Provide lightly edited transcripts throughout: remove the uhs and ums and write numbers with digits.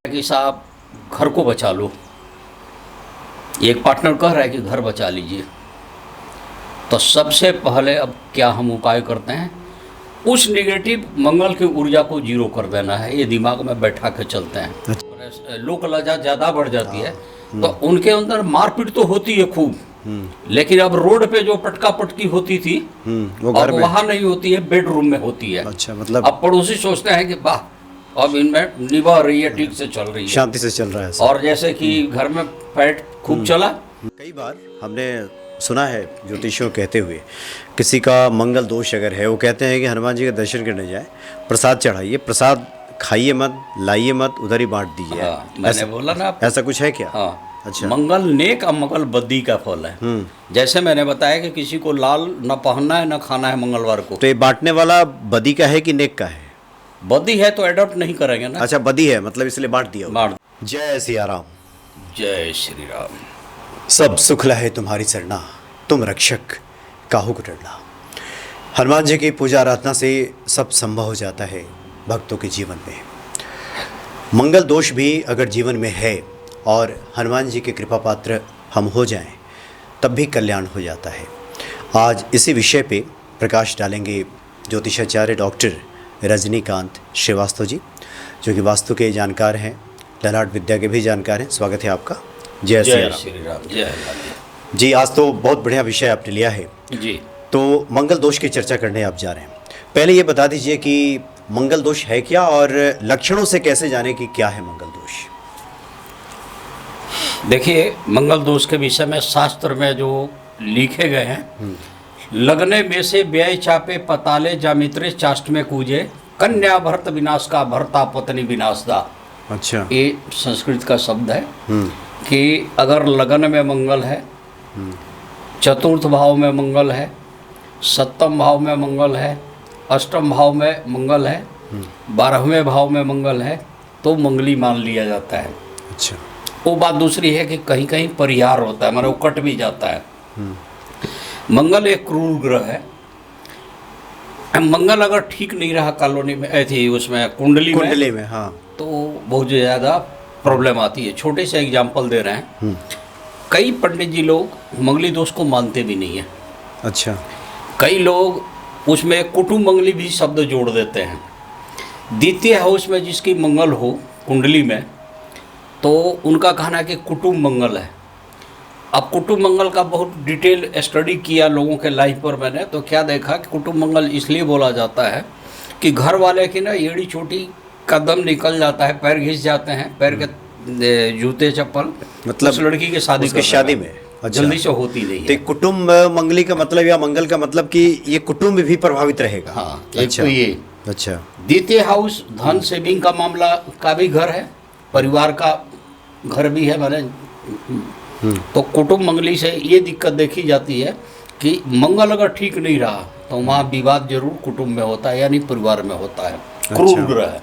कि साहब घर को बचा लो, एक पार्टनर कह रहा है कि घर बचा लीजिए, तो सबसे पहले अब क्या हम उपाय करते हैं, उस नेगेटिव मंगल की ऊर्जा को जीरो कर देना है। ये दिमाग में बैठा के चलते हैं। लोक लज्जा ज़्यादा बढ़ जाती है, तो उनके अंदर मारपीट तो होती है खूब, लेकिन अब रोड पे जो पटका पटकी होती थी वो घर में वहाँ नहीं होती है, बेडरूम में होती है। अच्छा, मतलब अब पड़ोसी सोचते हैं कि वाह अब इनमें निभा रही है, ठीक से चल रही है, शांति से चल रहा है। और जैसे कि घर में पैट खूब चला। कई बार हमने सुना है ज्योतिषियों कहते हुए, किसी का मंगल दोष अगर है, वो कहते हैं कि हनुमान जी का दर्शन करने जाए, प्रसाद चढ़ाइए, प्रसाद खाइए मत, लाइए मत, उधर ही बांट दीजिए। हाँ, मैंने बोला ना आपको। ऐसा कुछ है क्या? हाँ, अच्छा। मंगल नेक और मंगल बद्दी का फल है। जैसे मैंने बताया कि किसी को लाल न पहनना है न खाना है मंगलवार को। तो ये बांटने वाला बदी का है कि नेक का है? बद्दी है तो अडॉप्ट नहीं करेंगे ना। अच्छा, बदी है, मतलब इसलिए बांट दिया। बांट। जय सिया राम। जय श्री राम। सब सुखला है तुम्हारी सरना, तुम रक्षक काहू को डरना। हनुमान जी की पूजा आराधना से सब संभव हो जाता है भक्तों के जीवन में। मंगल दोष भी अगर जीवन में है और हनुमान जी के कृपा पात्र हम हो जाएं, तब भी कल्याण हो जाता है। आज इसी विषय पे प्रकाश डालेंगे ज्योतिषाचार्य डॉक्टर रजनीकांत श्रीवास्तव जी, जो कि वास्तु के जानकार हैं, ललाट विद्या के भी जानकार हैं। स्वागत है आपका। जय जय सिया श्री राम। जय राम जी। आज तो बहुत बढ़िया विषय आपने लिया है जी। तो मंगल दोष की चर्चा करने आप जा रहे हैं। पहले ये बता दीजिए कि मंगल दोष है क्या, और लक्षणों से कैसे जाने कि क्या है मंगल दोष? देखिए, मंगल दोष के विषय में शास्त्र में जो लिखे गए हैं, लगने में से व्यय चापे पताले जामित्रे चाष्ट में कूजे, कन्या भरत विनाश का भरता पत्नी विनाशदा। अच्छा। ये संस्कृत का शब्द है कि अगर लगन में मंगल है, चतुर्थ भाव में मंगल है, सप्तम भाव में मंगल है, अष्टम भाव में मंगल है, 12वें भाव में मंगल है, तो मंगली मान लिया जाता है। अच्छा। वो बात दूसरी है कि कहीं कहीं परिहार होता है, मतलब वो कट भी जाता है। मंगल एक क्रूर ग्रह है। मंगल अगर ठीक नहीं रहा कॉलोनी में, ऐसी उसमें कुंडली में, हाँ, तो बहुत ज़्यादा प्रॉब्लम आती है। छोटे से एग्जाम्पल दे रहे हैं, कई पंडित जी लोग मंगली दोष को मानते भी नहीं है। अच्छा। कई लोग उसमें कुटुंब मंगली भी शब्द जोड़ देते हैं। द्वितीय हाउस में जिसकी मंगल हो कुंडली में, तो उनका कहना है कि कुटुंब मंगल है। अब कुटुंब मंगल का बहुत डिटेल स्टडी किया लोगों के लाइफ पर मैंने, तो क्या देखा कि कुटुंब मंगल इसलिए बोला जाता है कि घर वाले की ना एड़ी छोटी कदम निकल जाता है, पैर घिस जाते हैं, पैर के जूते चप्पल, मतलब उस लड़की की शादी उसकी शादी में जल्दी से होती नहीं तो है। कुटुंब मंगली का मतलब या मंगल का मतलब कि ये कुटुंब भी प्रभावित रहेगा। हाँ, अच्छा। एक तो ये। अच्छा। द्वितीय हाउस धन सेविंग का मामला का भी घर है, परिवार का घर भी है मैंने। तो कुटुंब मंगली से ये दिक्कत देखी जाती है कि मंगल अगर ठीक नहीं रहा तो वहाँ विवाद जरूर कुटुंब में होता है, यानी परिवार में होता है। क्रूर ग्रह है।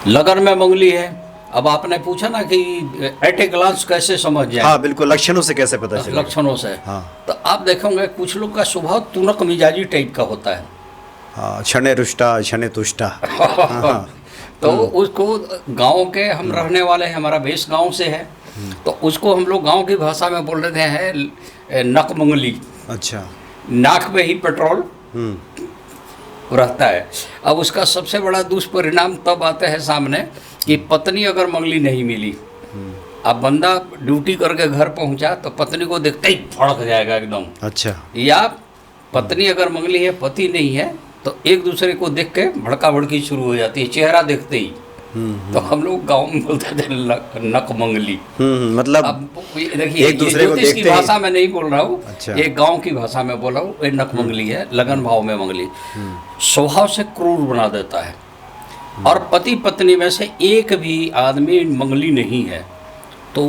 लगन में मंगली है। अब आपने पूछा ना कि एट ए ग्लांस कैसे समझ जाए? हाँ बिल्कुल, लक्षणों से कैसे पता चले? लक्षणों से। हाँ। तो आप देखोगे कुछ लोग का स्वभाव तुनक मिजाजी टाइप का होता है। हाँ, क्षणे रुष्टा क्षणे तुष्टा। हाँ। तो उसको गांव के हम रहने वाले हैं, हमारा बेस गांव से है, तो उसको हम लोग गांव की भाषा में बोल रहे हैं नक मंगली। अच्छा। नाक में ही पेट्रोल रहता है। अब उसका सबसे बड़ा दुष्परिणाम तब आता है सामने कि पत्नी अगर मंगली नहीं मिली, अब बंदा ड्यूटी करके घर पहुंचा तो पत्नी को देखते ही भड़क जाएगा एकदम। अच्छा। या पत्नी अगर मंगली है, पति नहीं है, तो एक दूसरे को देख के भड़का भड़की शुरू हो जाती है, चेहरा देखते ही। तो हम लोग गांव में बोलते थे नक मंगली। मतलब अब देखिए, एक दूसरे को देखते की भाषा में नहीं बोल रहा हूँ। अच्छा। ये गांव की भाषा में बोल रहा हूँ। ये नक मंगली है, लगन भाव में मंगली स्वभाव से क्रूर बना देता है। और पति पत्नी में से एक भी आदमी मंगली नहीं है तो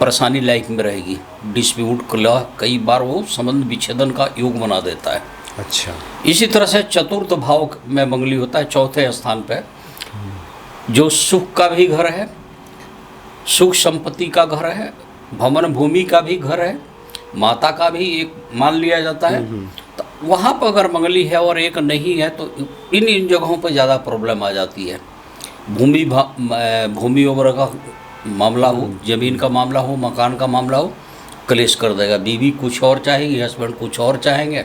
परेशानी लाइफ में रहेगी, डिस्प्यूट कलह, कई बार वो संबंध विच्छेदन का योग बना देता है। अच्छा। इसी तरह से चतुर्थ भाव में मंगली होता है, चौथे स्थान पे, जो सुख का भी घर है, सुख संपत्ति का घर है, भवन भूमि का भी घर है, माता का भी एक मान लिया जाता है। तो वहाँ पर अगर मंगली है और एक नहीं है तो इन जगहों पर ज़्यादा प्रॉब्लम आ जाती है। भूमि वगैरह का मामला हो, ज़मीन का मामला हो, मकान का मामला हो, क्लेश कर देगा। बीवी कुछ और चाहेगी, हस्बैंड कुछ और चाहेंगे,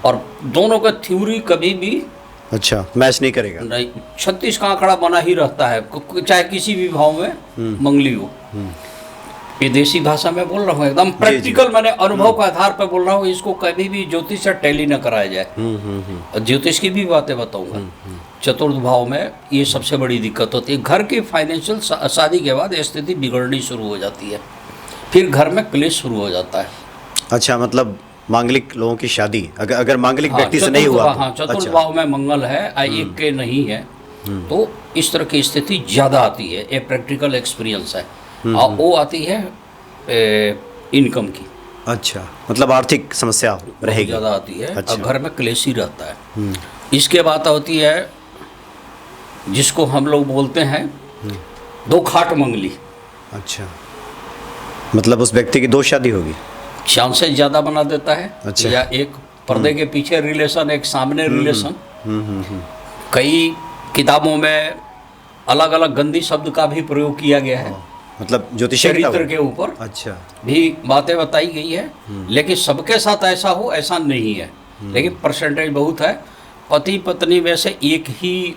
और दोनों का थ्योरी कभी भी अच्छा मैच नहीं करेगा। नहीं, 36 का आंकड़ा बना ही रहता है, चाहे किसी भी भाव में मंगली हो। ये देसी भाषा में बोल रहा हूँ, एकदम प्रैक्टिकल, मैंने अनुभव के आधार पर बोल रहा हूँ। इसको कभी भी ज्योतिष से टैली न कराया जाए। और ज्योतिष की भी बातें बताऊंगा। चतुर्थ भाव में ये सबसे बड़ी दिक्कत होती है। घर की फाइनेंशियल शादी के बाद स्थिति बिगड़नी शुरू हो जाती है, फिर घर में क्लेश शुरू हो जाता है। अच्छा, मतलब मांगलिक लोगों की शादी अगर मांगलिक व्यक्ति से चतुर्थ नहीं हुआ हाँ, तो चतुर्थ अच्छा। भाव में मंगल है, एक के नहीं है, तो इस तरह की स्थिति ज़्यादा आती है। ये प्रैक्टिकल एक्सपीरियंस है। और वो आती है इनकम की। अच्छा, मतलब आर्थिक समस्या रहेगी, ज़्यादा आती है। अच्छा। और घर में क्लेश ही रहता है। इसके बाद होती है जिसको हम लोग बोलते हैं दो खाट मंगली। अच्छा, मतलब उस व्यक्ति की दो शादी होगी, चांसेस ज़्यादा बना देता है। अच्छा। या एक पर्दे के पीछे रिलेशन, एक सामने रिलेशन। कई किताबों में अलग अलग गंदी शब्द का भी प्रयोग किया गया है, मतलब ज्योतिषीय चरित्र के ऊपर अच्छा भी बातें बताई गई है। लेकिन सबके साथ ऐसा हो ऐसा नहीं है, लेकिन परसेंटेज बहुत है। पति पत्नी में से एक ही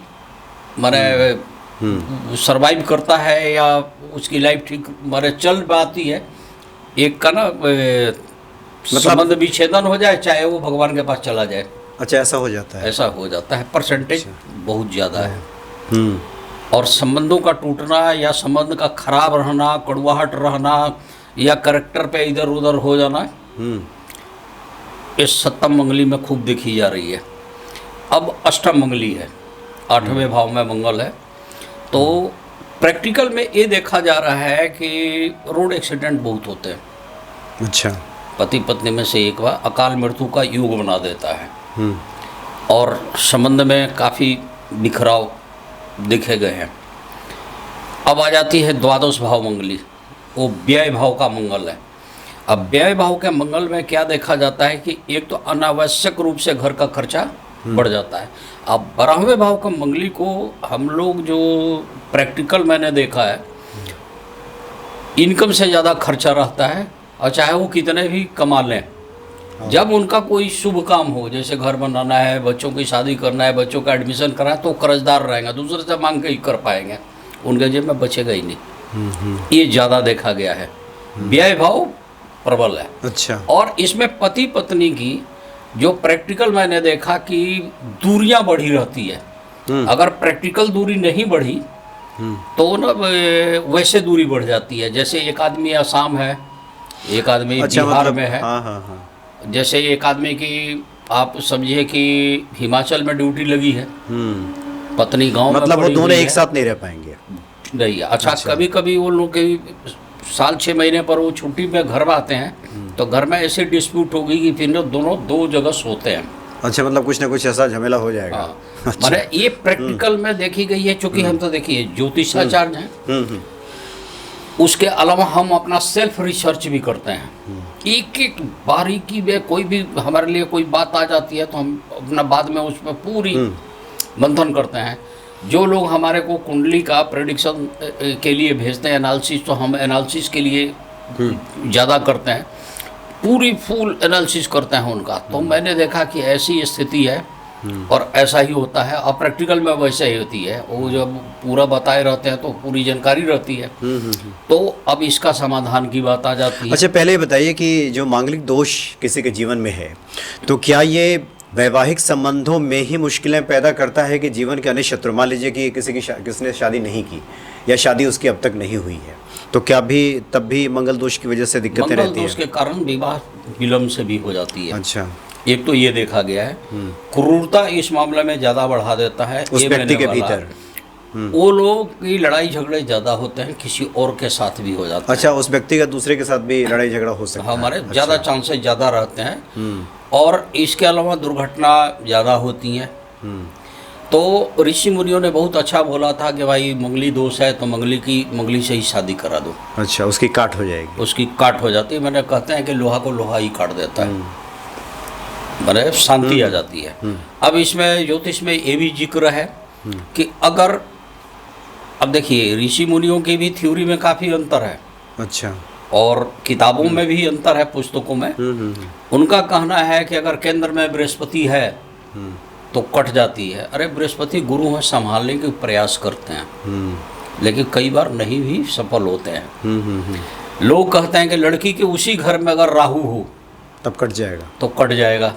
माने सरवाइव करता है या उसकी लाइफ ठीक माने चल पाती है। एक का ना संबंध विच्छेदन हो जाए, चाहे वो भगवान के पास चला जाए। अच्छा, ऐसा हो जाता है। ऐसा हो जाता है, परसेंटेज बहुत ज़्यादा है। और संबंधों का टूटना या संबंध का खराब रहना, कड़वाहट रहना, या करेक्टर पे इधर उधर हो जाना, इस सप्तम मंगली में खूब देखी जा रही है। अब अष्टम मंगली है, 8वें भाव में मंगल है। तो प्रैक्टिकल में ये देखा जा रहा है कि रोड एक्सीडेंट बहुत होते हैं। अच्छा, पति पत्नी में से एक बार अकाल मृत्यु का योग बना देता है। और संबंध में काफ़ी बिखराव देखे गए हैं। अब आ जाती है द्वादश भाव मंगली, वो व्यय भाव का मंगल है। अब व्यय भाव के मंगल में क्या देखा जाता है कि एक तो अनावश्यक रूप से घर का खर्चा बढ़ जाता है। अब 12वें भाव का मंगली को हम लोग जो प्रैक्टिकल मैंने देखा है, इनकम से ज़्यादा खर्चा रहता है। और चाहे वो कितने भी कमा लें, जब उनका कोई शुभ काम हो, जैसे घर बनाना है, बच्चों की शादी करना है, बच्चों का एडमिशन कराना है, तो कर्जदार रहेंगे, दूसरे से मांग के ही कर पाएंगे, उनके जेब में बचेगा ही नहीं। ये ज़्यादा देखा गया है। व्यय भाव प्रबल है। अच्छा, और इसमें पति पत्नी की जो प्रैक्टिकल मैंने देखा कि दूरियां बढ़ी रहती है। अगर प्रैक्टिकल दूरी नहीं बढ़ी तो ना वैसे दूरी बढ़ जाती है। जैसे एक आदमी आसाम है, एक आदमी अच्छा, बिहार मतलब, में है। हाँ। जैसे एक आदमी की आप समझिए कि हिमाचल में ड्यूटी लगी है, पत्नी गांव में मतलब वो पड़ी दोनों हुई एक है। साथ नहीं रह पाएंगे। नहीं, अच्छा कभी कभी वो लोग के साल 6 महीने पर वो छुट्टी में घर आते हैं, तो घर में ऐसे डिस्प्यूट होगी कि फिर दोनों दो जगह सोते हैं। अच्छा, मतलब कुछ ना कुछ ऐसा झमेला हो जाएगा। हाँ, अच्छा। माने ये प्रैक्टिकल में देखी गई है। चूंकि हम तो देखिए ज्योतिषाचार्य हैं, उसके अलावा हम अपना सेल्फ रिसर्च भी करते हैं। एक एक बारीकी में कोई भी हमारे लिए कोई बात आ जाती है तो हम अपना बाद में उस पर पूरी मंथन करते हैं। जो लोग हमारे को कुंडली का प्रेडिक्शन के लिए भेजते हैं एनालिसिस, तो हम एनालिसिस के लिए ज़्यादा करते हैं, पूरी फुल एनालिसिस करते हैं उनका। तो मैंने देखा कि ऐसी स्थिति है और ऐसा ही होता है। और प्रैक्टिकल में वैसे ही होती है, वो जब पूरा बताए रहते हैं तो पूरी जानकारी रहती है। तो अब इसका समाधान की बात आ जाती है। अच्छा, पहले ये बताइए कि जो मांगलिक दोष किसी के जीवन में है, तो क्या ये वैवाहिक संबंधों में ही मुश्किलें पैदा करता है कि जीवन के अन्य शत्रु, मान लीजिए कि किसने शादी नहीं की या शादी उसकी अब तक नहीं हुई है, तो क्या भी तब भी मंगल दोष की वजह से दिक्कतें रहती मंगल हैं? दोष के कारण विवाह विलम्ब से भी हो जाती है। अच्छा, एक तो ये देखा गया है, क्रूरता इस मामले में ज़्यादा बढ़ा देता है उस ये व्यक्ति के मैंने बोला। भीतर वो लोग की लड़ाई झगड़े ज़्यादा होते हैं, किसी और के साथ भी हो जाते हैं। अच्छा, उस व्यक्ति का दूसरे के साथ भी लड़ाई झगड़ा हो सकता है। हमारे ज़्यादा चांसेस ज़्यादा रहते हैं। और इसके अलावा दुर्घटना ज़्यादा होती हैं। तो ऋषि मुनियों ने बहुत अच्छा बोला था कि भाई मंगली दोष है तो मंगली से ही शादी करा दो। अच्छा, उसकी काट हो जाएगी। उसकी काट हो जाती है। मैंने कहते हैं कि लोहा को लोहा ही काट देता है, मैंने शांति आ जाती है। अब इसमें ज्योतिष में ये भी जिक्र है कि अगर अब देखिए ऋषि मुनियों की भी थ्योरी में काफ़ी अंतर है अच्छा। और किताबों में भी अंतर है, पुस्तकों में। उनका कहना है कि अगर केंद्र में बृहस्पति है तो कट जाती है। अरे बृहस्पति गुरु हैं, संभालने के प्रयास करते हैं लेकिन कई बार नहीं भी सफल होते हैं। लोग कहते हैं कि लड़की के उसी घर में अगर राहु हो तब कट जाएगा। तो कट जाएगा।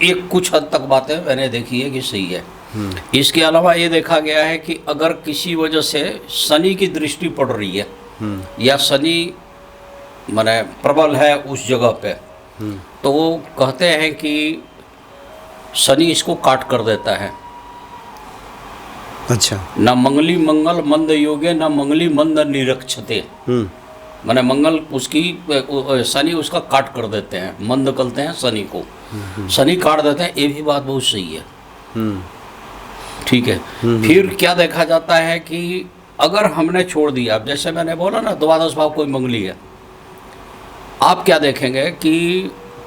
एक कुछ हद तक बातें मैंने देखी है कि सही है। इसके अलावा ये देखा गया है कि अगर किसी वजह से शनि की दृष्टि पड़ रही है या शनि माने प्रबल है उस जगह पे, तो वो कहते हैं कि शनि इसको काट कर देता है। अच्छा। न मंगली मंगल मंद योगे न मंगली मंद निरक्षते, माने मंगल उसकी शनि उसका काट कर देते हैं, मंद करते हैं शनि को, शनि काट देते हैं। ये भी बात बहुत सही है। ठीक है। फिर क्या देखा जाता है कि अगर हमने छोड़ दिया, अब जैसे मैंने बोला ना द्वादश भाव कोई मंगली है, आप क्या देखेंगे कि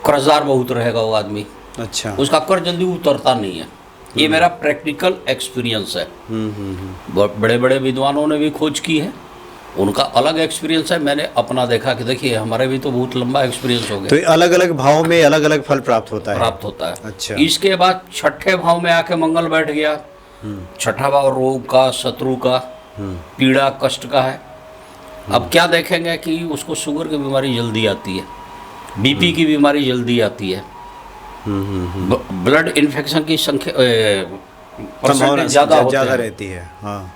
कर्जदार बहुत रहेगा वो आदमी। अच्छा। उसका कर्ज जल्दी उतरता नहीं है। ये मेरा प्रैक्टिकल एक्सपीरियंस है। बड़े बड़े विद्वानों ने भी खोज की है, उनका अलग एक्सपीरियंस है, मैंने अपना देखा कि देखिए हमारे भी तो बहुत लंबा एक्सपीरियंस हो गया। तो अलग अलग भाव में अलग अलग फल प्राप्त होता है। अच्छा। इसके बाद छठे भाव में आके मंगल बैठ गया। छठा भाव रोग का, शत्रु का, पीड़ा कष्ट का है। अब क्या देखेंगे कि उसको शुगर की बीमारी जल्दी आती है, बीपी की बीमारी जल्दी आती है, ब्लड इन्फेक्शन की संख्या परसेंटेज ज़्यादा रहती है। हाँ।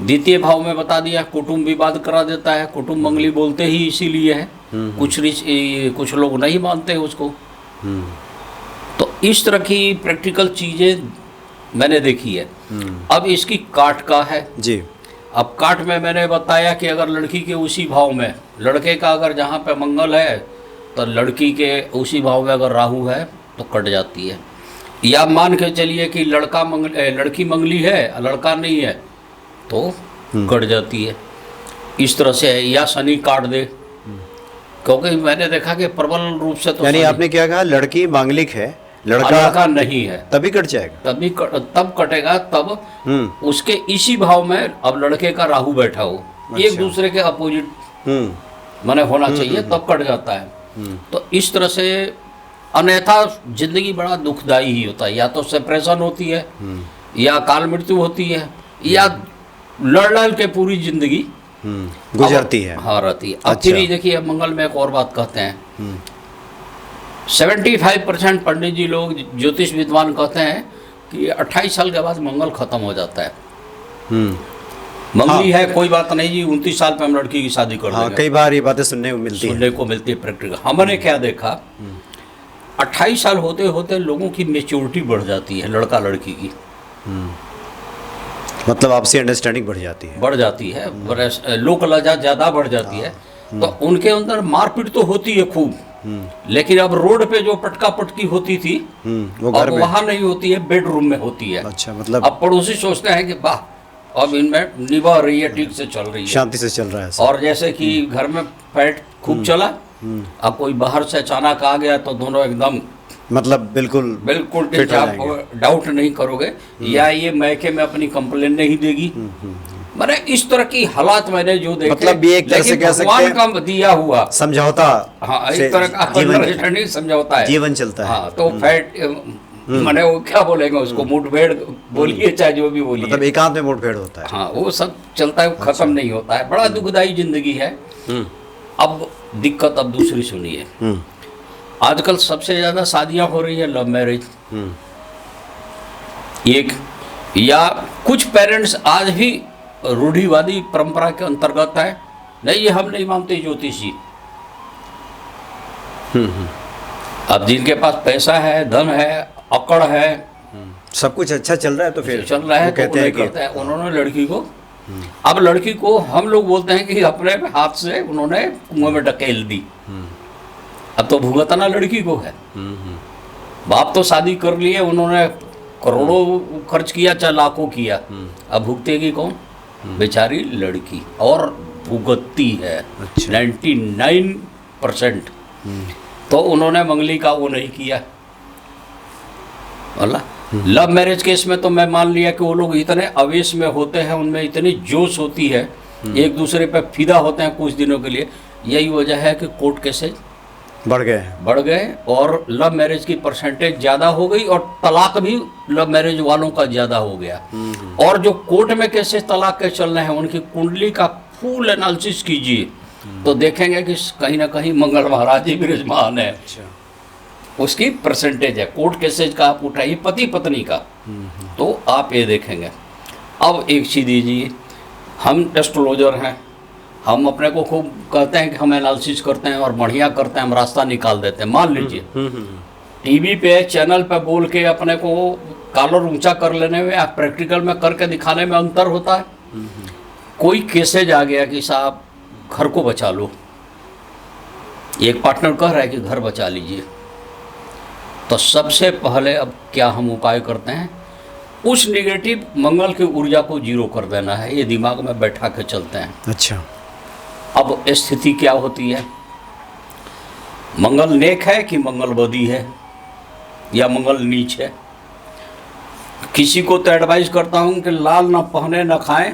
द्वितीय भाव में बता दिया कुटुंब विवाद करा देता है। कुटुंब मंगली बोलते ही इसीलिए है, कुछ लोग नहीं मानते उसको। तो इस तरह की प्रैक्टिकल चीज़ें मैंने देखी है। अब इसकी काट का है जी। अब काट में मैंने बताया कि अगर लड़की के उसी भाव में, लड़के का अगर जहाँ पे मंगल है तो लड़की के उसी भाव में अगर राहु है तो कट जाती है। या मान के चलिए कि लड़की मंगली है लड़का नहीं है तो कट जाती है। इस तरह से है। या शनि काट दे, क्योंकि मैंने देखा कि प्रबल रूप से तो यानी आपने क्या कहा, लड़की मांगलिक है, लड़का नहीं है, तभी कट जाएगा। तब कटेगा तब उसके इसी भाव में अब लड़के का राहु बैठा हो। अच्छा। एक दूसरे के अपोजिट माने होना चाहिए, तब कट जाता है। तो इस तरह से अन्यथा जिंदगी बड़ा दुखदायी ही होता है। या तो सेपरेशन होती है, या काल मृत्यु होती है, या लड़ के पूरी जिंदगी गुजरती है। हाँ रहती है। अब फिर देखिए मंगल में एक और बात कहते हैं, 75% पंडित जी लोग ज्योतिष विद्वान कहते हैं कि 28 साल के बाद मंगल खत्म हो जाता है। मंगली है कोई बात नहीं जी, 29 साल पे हम लड़की की शादी कर देंगे। कई बार ये बातें सुनने को मिलती है प्रैक्टिकल। हमने क्या देखा, 28 साल होते होते लोगों की मेच्योरिटी बढ़ जाती है, लड़का लड़की की। मतलब आपसी अंडरस्टैंडिंग बढ़ जाती है, लोक लज्जा ज़्यादा बढ़ जाती है। तो उनके अंदर मारपीट तो होती है खूब, लेकिन अब रोड पे जो पटका पटकी होती थी वो घर में वहाँ नहीं होती है, बेडरूम में होती है। अच्छा। मतलब अब पड़ोसी सोचते हैं कि वाह अब इनमें निभा रही है, ठीक से चल रही है, शांति से चल रहा है। और जैसे कि घर में फैट खूब चला, अब कोई बाहर से अचानक आ गया तो दोनों एकदम मतलब बिल्कुल आप डाउट नहीं करोगे, या ये मैके में अपनी कंप्लेन नहीं देगी। मैंने इस तरह की हालात मैंने जो देखे, मतलब ये एक तरह से कह सकते हैं भगवान का दिया हुआ समझौता। हाँ, एक तरह का अंडरस्टैंडिंग समझौता है, जीवन चलता है। हाँ, तो फैट मैंने वो क्या बोलेंगे उसको, मुठभेड़ बोलिए चाहे जो भी बोलिए, मतलब एकांत में मुठभेड़ होता है। हाँ, वो सब चलता है, वो खत्म नहीं होता है। बड़ा दुखदाई जिंदगी है। अब दिक्कत अब दूसरी सुनिए, आजकल सबसे ज्यादा शादियां हो रही है लव मैरिज। एक या कुछ पेरेंट्स आज भी रूढ़िवादी परंपरा के अंतर्गत है, नहीं ये हम नहीं मानते ज्योतिषी। अब जिनके पास पैसा है, धन है, अकड़ है, सब कुछ अच्छा चल रहा है, तो फिर चल रहा है तो कहते हैं उन्होंने लड़की को, अब लड़की को हम लोग बोलते हैं कि अपने हाथ से उन्होंने कुएं में ढकेल दी। अब तो भुगतना लड़की को है। बाप तो शादी कर लिए, उन्होंने करोड़ों खर्च किया चाहे लाखों किया, अब भुगतेगी कौन? बेचारी लड़की, और भुगतती है। अच्छा। 99%। तो उन्होंने मंगली का वो नहीं किया, बोला लव मैरिज केस में तो मैं मान लिया कि वो लोग इतने आवेश में होते हैं, उनमें इतनी जोश होती है, एक दूसरे पे फिदा होते हैं कुछ दिनों के लिए। यही वजह है कि कोर्ट केसेज बढ़ गए और लव मैरिज की परसेंटेज ज़्यादा हो गई और तलाक भी लव मैरिज वालों का ज़्यादा हो गया। और जो कोर्ट में केसेस तलाक के चल रहे हैं उनकी कुंडली का फुल एनालिसिस कीजिए तो देखेंगे कि कहीं ना कहीं मंगल महाराज ही विराजमान है। उसकी परसेंटेज है कोर्ट केसेज का, आप उठाइए पति पत्नी का तो आप ये देखेंगे। अब एक चीज़ दीजिए, हम एस्ट्रोलॉजर हैं, हम अपने को खूब कहते हैं कि हम एनालिसिस करते हैं और बढ़िया करते हैं, हम रास्ता निकाल देते हैं। मान लीजिए टीवी पे चैनल पे बोल के अपने को कॉलर ऊंचा कर लेने में या प्रैक्टिकल में करके दिखाने में अंतर होता है। कोई केसेज आ गया कि साहब घर को बचा लो, एक पार्टनर कह रहा है कि घर बचा लीजिए, तो सबसे पहले अब क्या हम उपाय करते हैं, उस नेगेटिव मंगल की ऊर्जा को जीरो कर देना है, ये दिमाग में बैठा के चलते हैं। अच्छा, अब स्थिति क्या होती है, मंगल नेक है कि मंगल बदी है या मंगल नीच है। किसी को तो एडवाइस करता हूँ कि लाल ना पहने ना खाएं,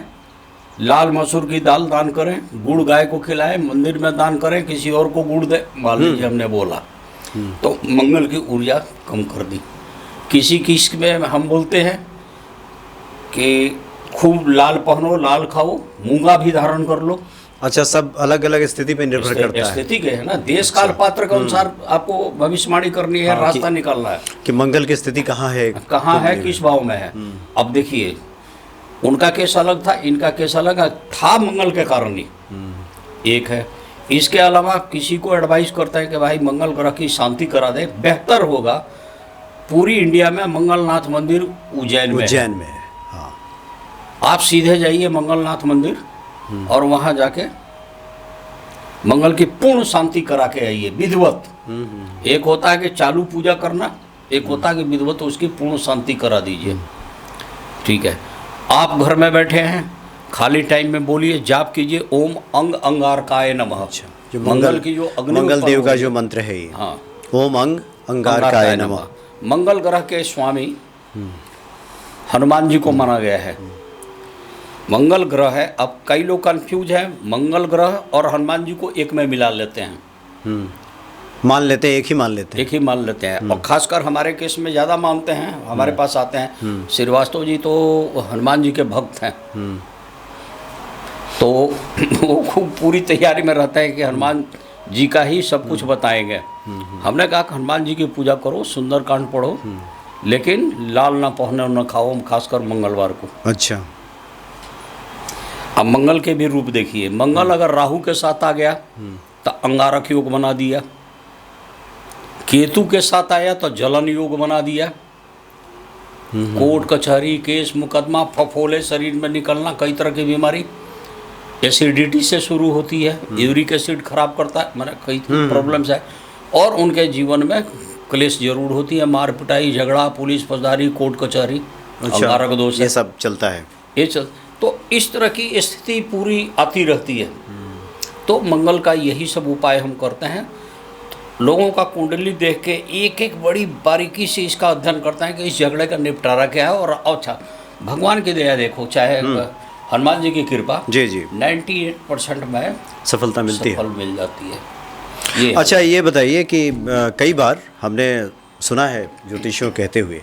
लाल मसूर की दाल दान करें, गुड़ गाय को खिलाएं, मंदिर में दान करें, किसी और को गुड़ दे, मान लीजिए हमने बोला तो मंगल की ऊर्जा कम कर दी। किसी में हम बोलते हैं कि खूब लाल पहनो, लाल खाओ, मूंगा भी धारण कर लो। अच्छा, सब अलग अलग स्थिति पे निर्भर करता है। स्थिति के है ना, देश काल पात्र के अनुसार आपको भविष्यवाणी करनी है, रास्ता निकालना है कि मंगल की स्थिति कहाँ है, किस भाव में है। अब देखिए उनका केस अलग था, इनका केस अलग था, मंगल के कारण ही एक है। इसके अलावा किसी को एडवाइस करता है कि भाई मंगल ग्रह की शांति करा दे, बेहतर होगा पूरी इंडिया में मंगलनाथ मंदिर उज्जैन में है। हाँ, आप सीधे जाइए मंगलनाथ मंदिर और वहाँ जाके मंगल की पूर्ण शांति करा के आइए, विधिवत। एक होता है कि चालू पूजा करना, एक होता है कि विधिवत उसकी पूर्ण शांति करा दीजिए। ठीक है, आप घर में बैठे हैं, खाली टाइम में बोलिए, जाप कीजिए ओम अंग अंगारकाय नमः। जो मंगल की जो अग्नि मंगल देव का जो मंत्र है ये, हाँ, ओम अंग अंगारकाय नमः। मंगल ग्रह के स्वामी हनुमान जी को माना गया है। मंगल ग्रह है, अब कई लोग कंफ्यूज हैं, मंगल ग्रह और हनुमान जी को एक में मिला लेते हैं, मान लेते हैं, एक ही मान लेते हैं। और खासकर हमारे केस में ज़्यादा मानते हैं, हमारे पास आते हैं। श्रीवास्तव जी तो हनुमान जी के भक्त हैं, तो वो खूब पूरी तैयारी में रहते हैं कि हनुमान जी का ही सब कुछ बताएंगे। हमने कहा कि हनुमान जी की पूजा करो, सुंदरकांड पढ़ो, लेकिन लाल ना पहने ना खाओ, खासकर मंगलवार को। अच्छा, अब मंगल के भी रूप देखिए, मंगल अगर राहु के साथ आ गया तो अंगारक योग बना दिया, केतु के साथ आया तो जलन योग बना दिया, कोर्ट कचहरी केस मुकदमा, फफोले शरीर में निकलना, कई तरह की बीमारी, एसिडिटी से शुरू होती है, यूरिक एसिड खराब करता है, मैंने कई प्रॉब्लम्स है। और उनके जीवन में क्लेश जरूर होती है, मार पिटाई, झगड़ा, पुलिस फौजदारी, कोर्ट कचहरी, अंगारक दोष, ये सब चलता है। तो इस तरह की स्थिति पूरी आती रहती है। तो मंगल का यही सब उपाय हम करते हैं। लोगों का कुंडली देख के एक एक बड़ी बारीकी से इसका अध्ययन करते हैं कि इस झगड़े का निपटारा क्या है। और अच्छा, भगवान की दया देखो, चाहे हनुमान जी की कृपा, जी जी, 98% में सफलता मिल जाती है। ये अच्छा, ये बताइए कि कई बार हमने सुना है ज्योतिषियों कहते हुए,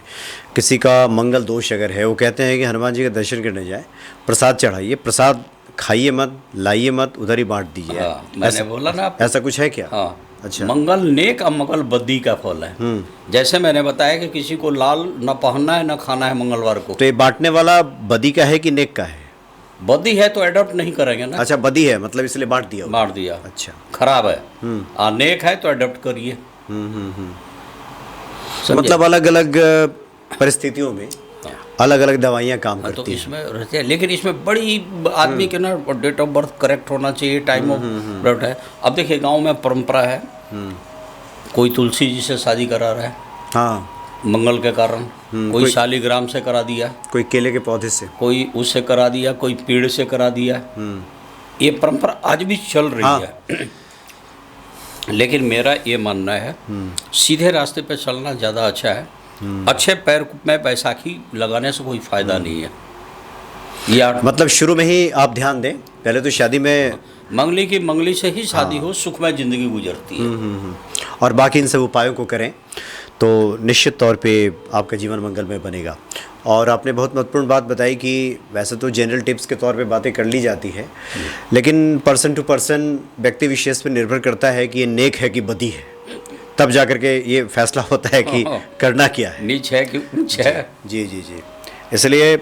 किसी का मंगल दोष अगर है, वो कहते हैं कि हनुमान जी का दर्शन करने जाए, प्रसाद चढ़ाइए, प्रसाद खाइए मत, लाइए मत, उधर ही बांट दीजिए। मैंने बोला ना, ऐसा कुछ है क्या? हाँ, अच्छा, मंगल नेक और मंगल बद्दी का फल है। जैसे मैंने बताया कि किसी को लाल न पहनना है न खाना है मंगलवार को। तो ये बांटने वाला बदी का है कि नेक का है? बदी है तो अडॉप्ट नहीं करेंगे ना। अच्छा, बदी है मतलब इसलिए बांट दिया। अच्छा, खराब है। नेक है तो अडॉप्ट करिए। मतलब अलग अलग परिस्थितियों में अलग अलग दवाइयाँ काम करती तो इसमें रहते हैं, लेकिन इसमें बड़ी आदमी के ना डेट ऑफ बर्थ करेक्ट होना चाहिए, टाइम ऑफ बर्थ है। अब देखिए गांव में परंपरा है, कोई तुलसी जी से शादी करा रहा है, हाँ, मंगल के कारण, कोई शालिग्राम से करा दिया, कोई केले के पौधे से, कोई उससे करा दिया, कोई पेड़ से करा दिया। ये परंपरा आज भी चल रही है। लेकिन मेरा ये मानना है सीधे रास्ते पे चलना ज़्यादा अच्छा है। अच्छे पैर में बैसाखी लगाने से कोई फायदा नहीं है। ये मतलब शुरू में ही आप ध्यान दें, पहले तो शादी में मंगली की मंगली से ही शादी हो, सुखमय जिंदगी गुजरती है। और बाकी इन सब उपायों को करें तो निश्चित तौर पे आपका जीवन मंगलमय बनेगा। और आपने बहुत महत्वपूर्ण बात बताई कि वैसे तो जनरल टिप्स के तौर पे बातें कर ली जाती है, लेकिन पर्सन टू पर्सन, व्यक्ति विशेष पे निर्भर करता है कि ये नेक है कि बदी है, तब जा कर के ये फैसला होता है कि करना क्या है, नीच है कि ऊंच है। जी जी जी। इसलिए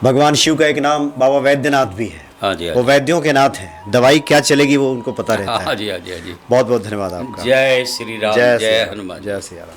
भगवान शिव का एक नाम बाबा वैद्यनाथ भी है। हाँ जी, हाँ वो जी। वैद्यों के नाथ हैं, दवाई क्या चलेगी वो उनको पता रहता हाँ है। जी, हाँ जी, हाँ जी। बहुत बहुत धन्यवाद आपका। जय श्री राम, जय हनुमान। जय श्री राम।